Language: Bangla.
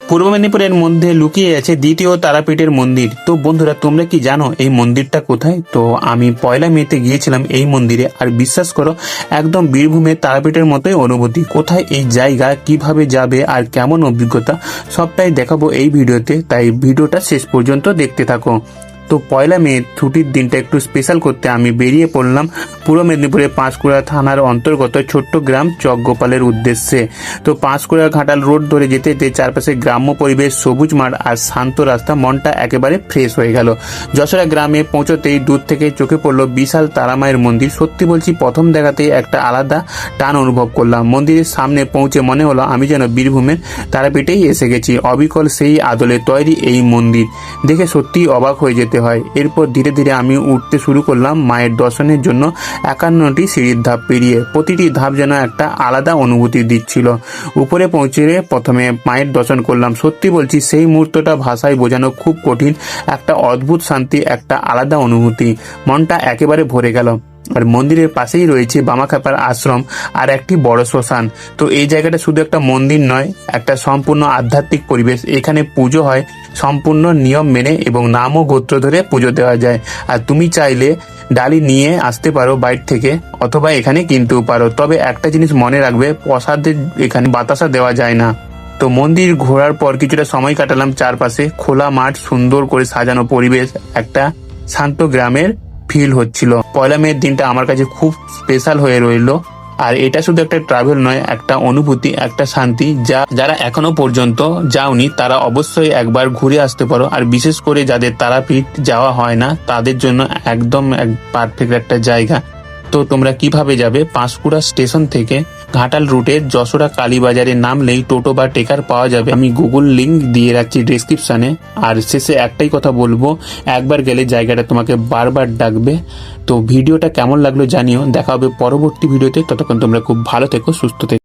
পূর্ব মেদিনীপুরের মধ্যে লুকিয়ে আছে দ্বিতীয় তারাপীঠের মন্দির। তো বন্ধুরা, তোমরা কি জানো এই মন্দিরটা কোথায়? তো আমি 1 মেতে গিয়েছিলাম এই মন্দিরে, আর বিশ্বাস করো একদম বীরভূমের তারাপীঠের মতোই অনুভূতি। কোথায় এই জায়গা, কিভাবে যাবে আর কেমন অভিজ্ঞতা, সবটাই দেখাবো এই ভিডিওতে, তাই ভিডিওটা শেষ পর্যন্ত দেখতে থাকো। তো 1 মে ছুটির দিনটা একটু স্পেশাল করতে আমি বেরিয়ে পড়লাম পূর্ব মেদিনীপুরের পাঁশকুড়া থানার অন্তর্গত ছোট্ট গ্রাম চকগোপালের উদ্দেশ্যে। তো পাঁশকুড়া ঘাটাল রোড ধরে যেতে যেতে চারপাশে গ্রাম্য পরিবেশ, সবুজ মাঠ আর শান্ত রাস্তা, মনটা একেবারে ফ্রেশ হয়ে গেল। যশোরা গ্রামে পৌঁছতেই দূর থেকে চোখে পড়লো বিশাল তারামায়ের মন্দির। সত্যি বলছি, প্রথম দেখাতেই একটা আলাদা টান অনুভব করলাম। মন্দিরের সামনে পৌঁছে মনে হলো আমি যেন বীরভূমের তারাপীঠেই এসে গেছি। অবিকল সেই আদলে তৈরি এই মন্দির দেখে সত্যি অবাক হয়ে যেতে হয়। এরপর ধীরে ধীরে আমি উঠতে শুরু করলাম মায়ের দর্শনের জন্য 51টি সিঁড়ির ধাপ পেরিয়ে। প্রতিটি ধাপ যেন একটা আলাদা অনুভূতি দিচ্ছিল। উপরে পৌঁছে প্রথমে মায়ের দর্শন করলাম। সত্যি বলছি, সেই মুহূর্তটা ভাষায় বোঝানো খুব কঠিন। একটা অদ্ভুত শান্তি, একটা আলাদা অনুভূতি, মনটা একেবারে ভরে গেল। আর মন্দিরের পাশেই রয়েছে বামাখ্যাপার আশ্রম আর একটি বড় শ্মশান। তো এই জায়গাটা শুধু একটা মন্দির নয়, একটা সম্পূর্ণ আধ্যাত্মিক পরিবেশ। এখানে পুজো হয় সম্পূর্ণ নিয়ম মেনে এবং নাম ও গোত্র ধরে পুজো দেওয়া যায়। আর তুমি চাইলে ডালি নিয়ে আসতে পারো বাইরে থেকে, অথবা এখানে কিনতেও পারো। তবে একটা জিনিস মনে রাখবে, প্রসাদে এখানে বাতাসা দেওয়া যায় না। তো মন্দির ঘোরার পর কিছুটা সময় কাটালাম চারপাশে। খোলা মাঠ, সুন্দর করে সাজানো পরিবেশ, একটা শান্ত গ্রামের ফিল হচ্ছিল। 1 মের দিনটা আমার কাছে খুব স্পেশাল হয়ে রইল। আর এটা শুধু একটা ট্রাভেল নয়, একটা অনুভূতি, একটা শান্তি, যারা এখনো পর্যন্ত যাওনি তারা অবশ্যই একবার ঘুরে আসতে পারো। আর বিশেষ করে যাদের তারাপীঠ যাওয়া হয় না তাদের জন্য একদম পারফেক্ট একটা জায়গা। তো তোমরা কিভাবে যাবে? পাঁশকুড়া স্টেশন থেকে ঘাটাল রুটে যশোরা কালীবাজারে নামলেই টোটো বা টেকার পাওয়া যাবে। আমি গুগল লিংক দিয়ে রাখছি ডেসক্রিপশনে। আর শেষে একটাই কথা বলবো, একবার গেলে জায়গাটা তোমাকে বারবার ডাকবে। তো ভিডিওটা কেমন লাগলো জানিও। দেখা হবে পরবর্তী ভিডিওতে। ততক্ষণ তোমরা খুব ভালো থেকো, সুস্থ থেকো।